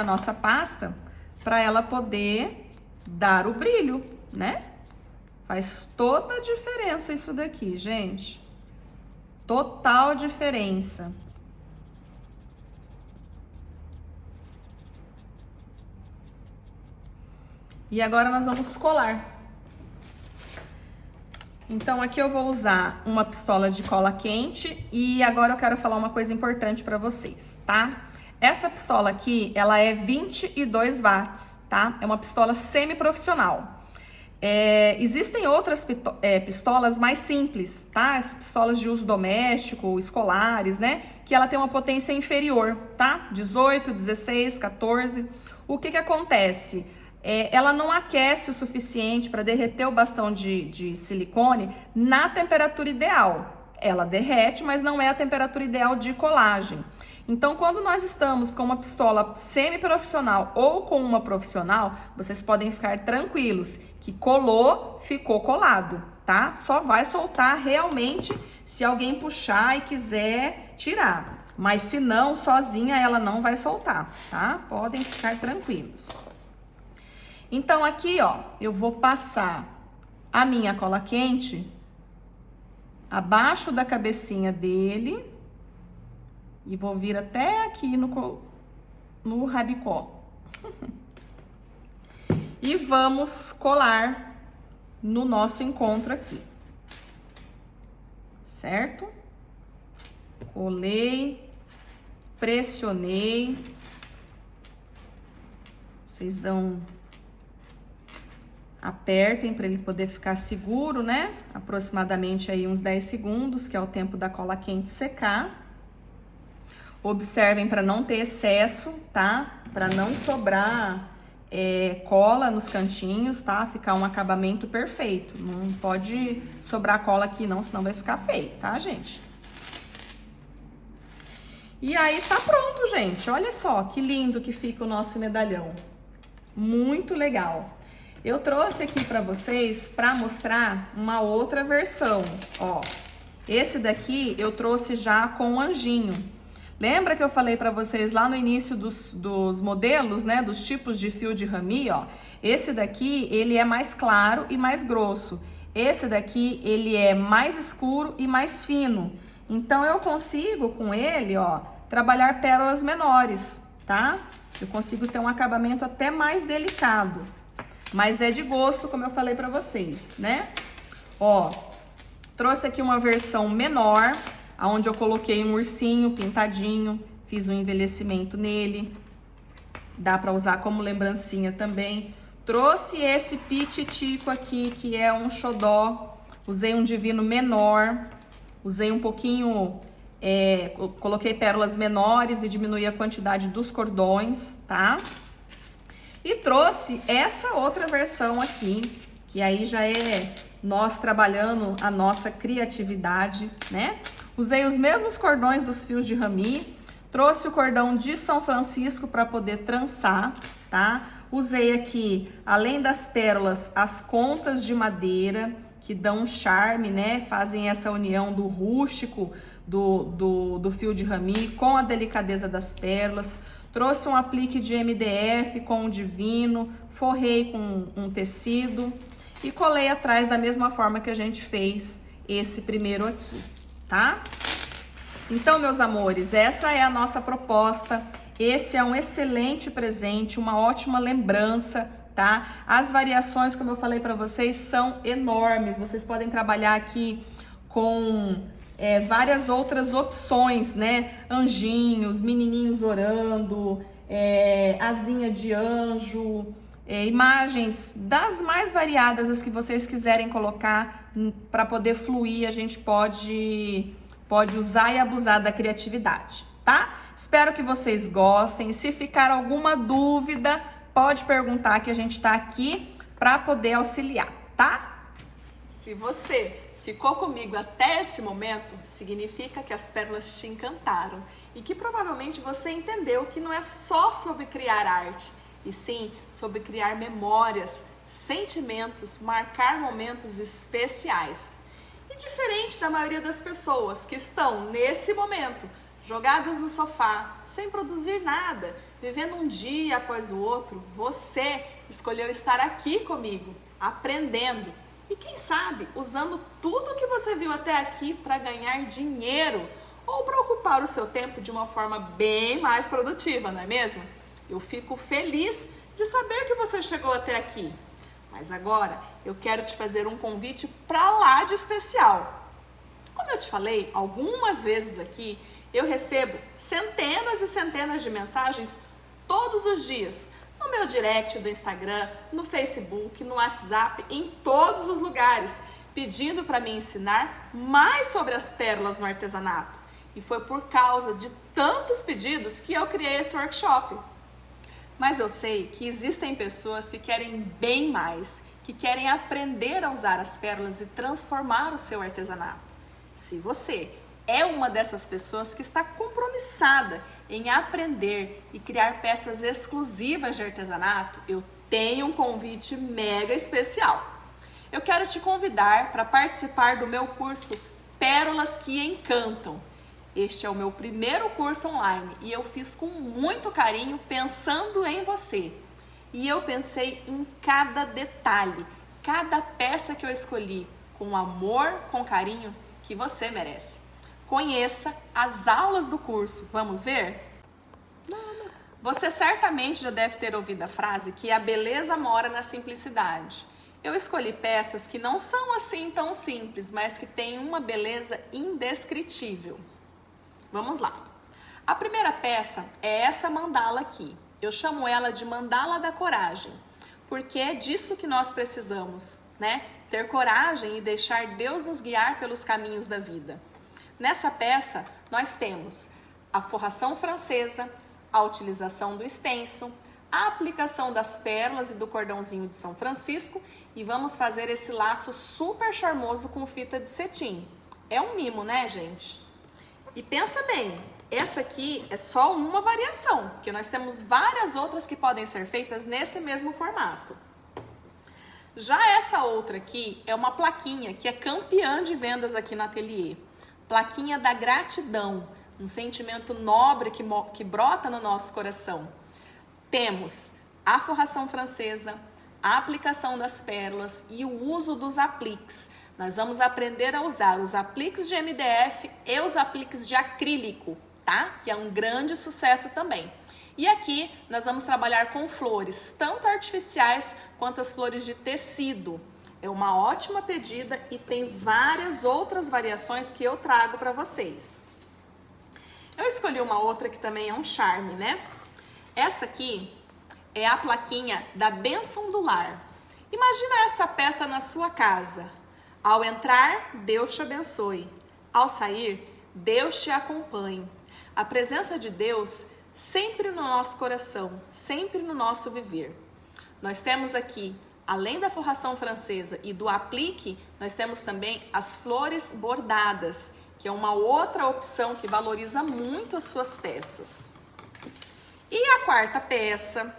nossa pasta, para ela poder dar o brilho, né? Faz toda a diferença isso daqui, gente. Total diferença. E agora nós vamos colar. Então, aqui eu vou usar uma pistola de cola quente e agora eu quero falar uma coisa importante para vocês, tá? Essa pistola aqui, ela é 22 watts, tá? É uma pistola semi-profissional. Existem outras pistolas mais simples, tá? As pistolas de uso doméstico, escolares, né? Que ela tem uma potência inferior, tá? 18, 16, 14. O que acontece? Ela não aquece o suficiente para derreter o bastão de silicone na temperatura ideal. Ela derrete, mas não é a temperatura ideal de colagem. Então, quando nós estamos com uma pistola semi-profissional ou com uma profissional, vocês podem ficar tranquilos que colou, ficou colado, tá? Só vai soltar realmente se alguém puxar e quiser tirar. Mas se não, sozinha ela não vai soltar, tá? Podem ficar tranquilos. Então, aqui, ó, eu vou passar a minha cola quente abaixo da cabecinha dele e vou vir até aqui no rabicó. E vamos colar no nosso encontro aqui. Certo? Colei, pressionei. Vocês apertem para ele poder ficar seguro, né? Aproximadamente aí uns 10 segundos, que é o tempo da cola quente secar. Observem para não ter excesso, tá? Para não sobrar cola nos cantinhos, tá? Ficar um acabamento perfeito. Não pode sobrar cola aqui não, senão vai ficar feio, tá, gente? E aí tá pronto, gente. Olha só que lindo que fica o nosso medalhão. Muito legal. Eu trouxe aqui para vocês para mostrar uma outra versão, ó. Esse daqui eu trouxe já com o anjinho. Lembra que eu falei para vocês lá no início dos modelos, né, dos tipos de fio de rami, ó? Esse daqui, ele é mais claro e mais grosso. Esse daqui, ele é mais escuro e mais fino. Então, eu consigo com ele, ó, trabalhar pérolas menores, tá? Eu consigo ter um acabamento até mais delicado. Mas é de gosto, como eu falei para vocês, né? Ó, trouxe aqui uma versão menor, onde eu coloquei um ursinho pintadinho, fiz um envelhecimento nele, dá para usar como lembrancinha também. Trouxe esse pititico aqui, que é um xodó, usei um divino menor, usei um pouquinho, coloquei pérolas menores e diminui a quantidade dos cordões, tá? E trouxe essa outra versão aqui, que aí já é nós trabalhando a nossa criatividade, né? Usei os mesmos cordões dos fios de rami, trouxe o cordão de São Francisco para poder trançar, tá? Usei aqui, além das pérolas, as contas de madeira, que dão um charme, né? Fazem essa união do rústico do fio de rami com a delicadeza das pérolas. Trouxe um aplique de MDF com o divino, forrei com um tecido e colei atrás da mesma forma que a gente fez esse primeiro aqui, tá? Então, meus amores, essa é a nossa proposta. Esse é um excelente presente, uma ótima lembrança, tá? As variações, como eu falei para vocês, são enormes. Vocês podem trabalhar aqui com várias outras opções, né? Anjinhos, menininhos orando, asinha de anjo, imagens das mais variadas, as que vocês quiserem colocar para poder fluir, a gente pode usar e abusar da criatividade, tá? Espero que vocês gostem. Se ficar alguma dúvida, pode perguntar que a gente tá aqui para poder auxiliar, tá? Se você ficou comigo até esse momento, significa que as pérolas te encantaram e que provavelmente você entendeu que não é só sobre criar arte, e sim sobre criar memórias, sentimentos, marcar momentos especiais. E diferente da maioria das pessoas que estão nesse momento jogadas no sofá, sem produzir nada, vivendo um dia após o outro, você escolheu estar aqui comigo, aprendendo e quem sabe usando tudo que você viu até aqui para ganhar dinheiro ou para ocupar o seu tempo de uma forma bem mais produtiva, não é mesmo? Eu fico feliz de saber que você chegou até aqui. Mas agora eu quero te fazer um convite para lá de especial. Como eu te falei algumas vezes aqui, eu recebo centenas e centenas de mensagens todos os dias no meu direct do Instagram, no Facebook, no WhatsApp, em todos os lugares, pedindo para me ensinar mais sobre as pérolas no artesanato. E foi por causa de tantos pedidos que eu criei esse workshop. Mas eu sei que existem pessoas que querem bem mais, que querem aprender a usar as pérolas e transformar o seu artesanato. Se você é uma dessas pessoas que está compromissada em aprender e criar peças exclusivas de artesanato, eu tenho um convite mega especial. Eu quero te convidar para participar do meu curso Pérolas que Encantam. Este é o meu primeiro curso online e eu fiz com muito carinho pensando em você. E eu pensei em cada detalhe, cada peça que eu escolhi, com amor, com carinho que você merece. Conheça as aulas do curso. Vamos ver? Você certamente já deve ter ouvido a frase que a beleza mora na simplicidade. Eu escolhi peças que não são assim tão simples, mas que têm uma beleza indescritível. Vamos lá. A primeira peça é essa mandala aqui. Eu chamo ela de mandala da coragem, porque é disso que nós precisamos, né? Ter coragem e deixar Deus nos guiar pelos caminhos da vida. Nessa peça, nós temos a forração francesa, a utilização do extenso, a aplicação das pérolas e do cordãozinho de São Francisco e vamos fazer esse laço super charmoso com fita de cetim. É um mimo, né, gente? E pensa bem, essa aqui é só uma variação, porque nós temos várias outras que podem ser feitas nesse mesmo formato. Já essa outra aqui é uma plaquinha que é campeã de vendas aqui no ateliê. Plaquinha da gratidão, um sentimento nobre que brota no nosso coração. Temos a forração francesa, a aplicação das pérolas e o uso dos apliques. Nós vamos aprender a usar os apliques de MDF e os apliques de acrílico, tá? Que é um grande sucesso também. E aqui nós vamos trabalhar com flores, tanto artificiais quanto as flores de tecido. É uma ótima pedida e tem várias outras variações que eu trago para vocês. Eu escolhi uma outra que também é um charme, né? Essa aqui é a plaquinha da bênção do lar. Imagina essa peça na sua casa. Ao entrar, Deus te abençoe. Ao sair, Deus te acompanhe. A presença de Deus sempre no nosso coração, sempre no nosso viver. Nós temos aqui, além da forração francesa e do aplique, nós temos também as flores bordadas, que é uma outra opção que valoriza muito as suas peças. E a quarta peça,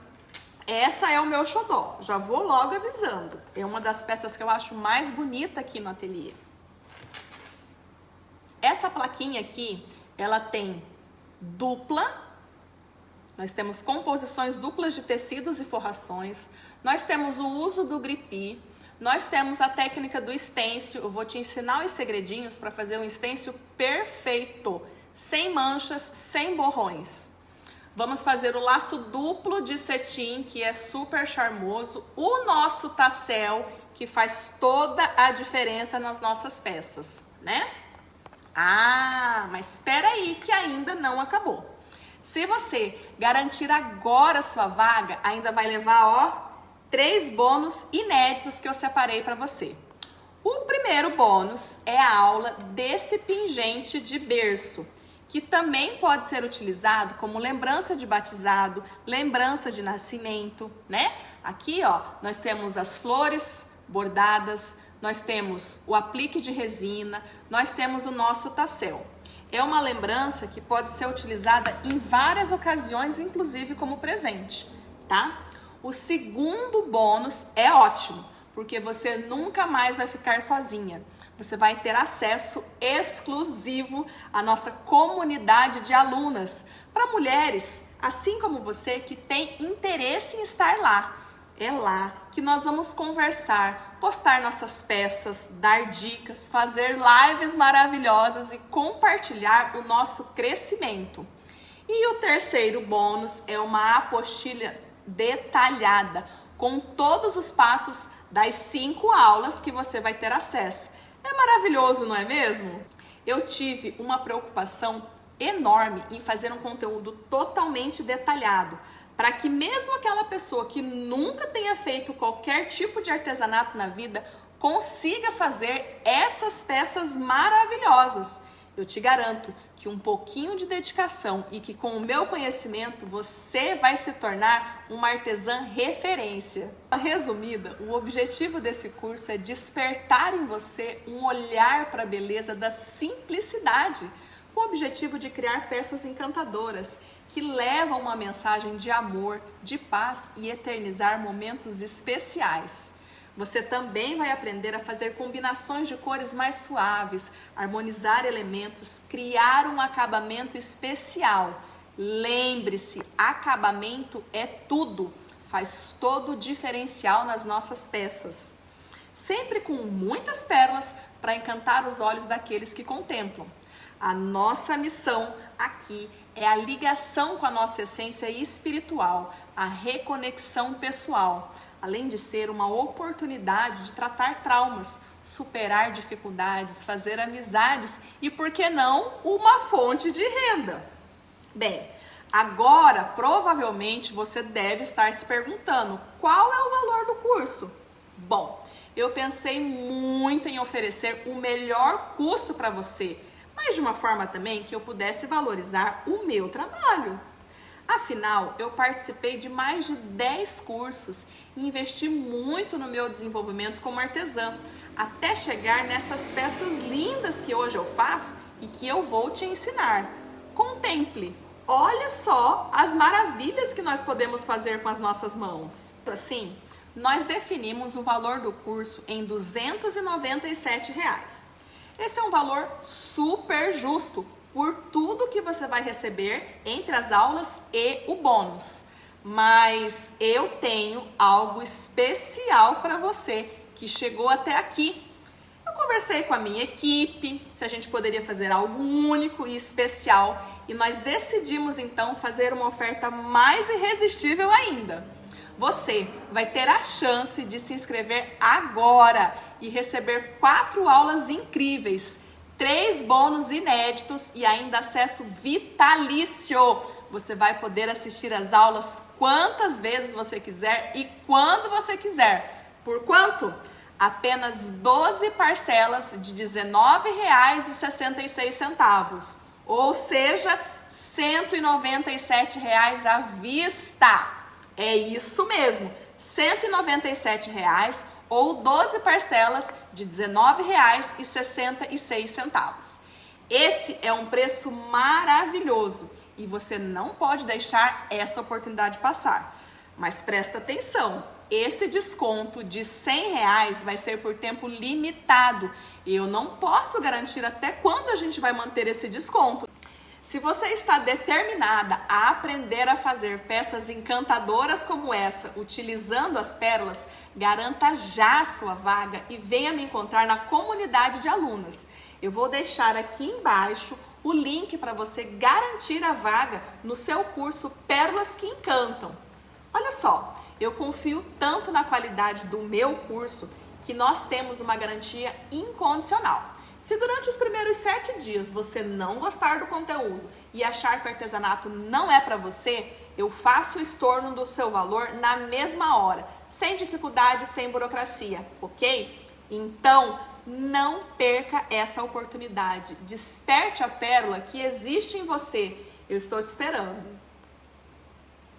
essa é o meu xodó, já vou logo avisando. É uma das peças que eu acho mais bonita aqui no ateliê. Essa plaquinha aqui, ela tem dupla, nós temos composições duplas de tecidos e forrações, nós temos o uso do gripi, nós temos a técnica do estêncil. Eu vou te ensinar os segredinhos para fazer um estêncil perfeito, sem manchas, sem borrões. Vamos fazer o laço duplo de cetim, que é super charmoso. O nosso tassel, que faz toda a diferença nas nossas peças, né? Ah, mas espera aí que ainda não acabou. Se você garantir agora a sua vaga, ainda vai levar, ó, 3 bônus inéditos que eu separei para você. O primeiro bônus é a aula desse pingente de berço, que também pode ser utilizado como lembrança de batizado, lembrança de nascimento, né? Aqui, ó, nós temos as flores bordadas, nós temos o aplique de resina, nós temos o nosso tassel. É uma lembrança que pode ser utilizada em várias ocasiões, inclusive como presente, tá? O segundo bônus é ótimo, porque você nunca mais vai ficar sozinha. Você vai ter acesso exclusivo à nossa comunidade de alunas, para mulheres, assim como você, que tem interesse em estar lá. É lá que nós vamos conversar, postar nossas peças, dar dicas, fazer lives maravilhosas e compartilhar o nosso crescimento. E o terceiro bônus é uma apostila detalhada, com todos os passos das 5 aulas que você vai ter acesso. É maravilhoso, não é mesmo? Eu tive uma preocupação enorme em fazer um conteúdo totalmente detalhado, para que mesmo aquela pessoa que nunca tenha feito qualquer tipo de artesanato na vida consiga fazer essas peças maravilhosas. Eu te garanto que um pouquinho de dedicação e que com o meu conhecimento você vai se tornar uma artesã referência. Resumida, o objetivo desse curso é despertar em você um olhar para a beleza da simplicidade, com o objetivo de criar peças encantadoras que levam uma mensagem de amor, de paz e eternizar momentos especiais. Você também vai aprender a fazer combinações de cores mais suaves, harmonizar elementos, criar um acabamento especial. Lembre-se, acabamento é tudo, faz todo o diferencial nas nossas peças. Sempre com muitas pérolas para encantar os olhos daqueles que contemplam. A nossa missão aqui é a ligação com a nossa essência espiritual, a reconexão pessoal, além de ser uma oportunidade de tratar traumas, superar dificuldades, fazer amizades e, por que não, uma fonte de renda. Bem, agora provavelmente você deve estar se perguntando qual é o valor do curso. Bom, eu pensei muito em oferecer o melhor custo para você, mas de uma forma também que eu pudesse valorizar o meu trabalho. Afinal, eu participei de mais de 10 cursos e investi muito no meu desenvolvimento como artesã, até chegar nessas peças lindas que hoje eu faço e que eu vou te ensinar. Contemple, olha só as maravilhas que nós podemos fazer com as nossas mãos. Assim, nós definimos o valor do curso em R$ 297. Esse é um valor super justo por tudo que você vai receber entre as aulas e o bônus. Mas eu tenho algo especial para você que chegou até aqui. Eu conversei com a minha equipe se a gente poderia fazer algo único e especial e nós decidimos então fazer uma oferta mais irresistível ainda. Você vai ter a chance de se inscrever agora e receber 4 aulas incríveis, 3 bônus inéditos e ainda acesso vitalício. Você vai poder assistir às aulas quantas vezes você quiser e quando você quiser. Por quanto? Apenas 12 parcelas de R$ 19,66, ou seja, R$ 197 à vista. É isso mesmo, R$ 197 ou 12 parcelas de R$ 19,66. Esse é um preço maravilhoso e você não pode deixar essa oportunidade passar. Mas presta atenção, esse desconto de R$ 100 vai ser por tempo limitado. Eu não posso garantir até quando a gente vai manter esse desconto. Se você está determinada a aprender a fazer peças encantadoras como essa, utilizando as pérolas, garanta já a sua vaga e venha me encontrar na comunidade de alunas. Eu vou deixar aqui embaixo o link para você garantir a vaga no seu curso Pérolas que Encantam. Olha só, eu confio tanto na qualidade do meu curso que nós temos uma garantia incondicional. Se durante os primeiros 7 dias você não gostar do conteúdo e achar que o artesanato não é para você, eu faço o estorno do seu valor na mesma hora, sem dificuldade, sem burocracia, ok? Então, não perca essa oportunidade. Desperte a pérola que existe em você. Eu estou te esperando.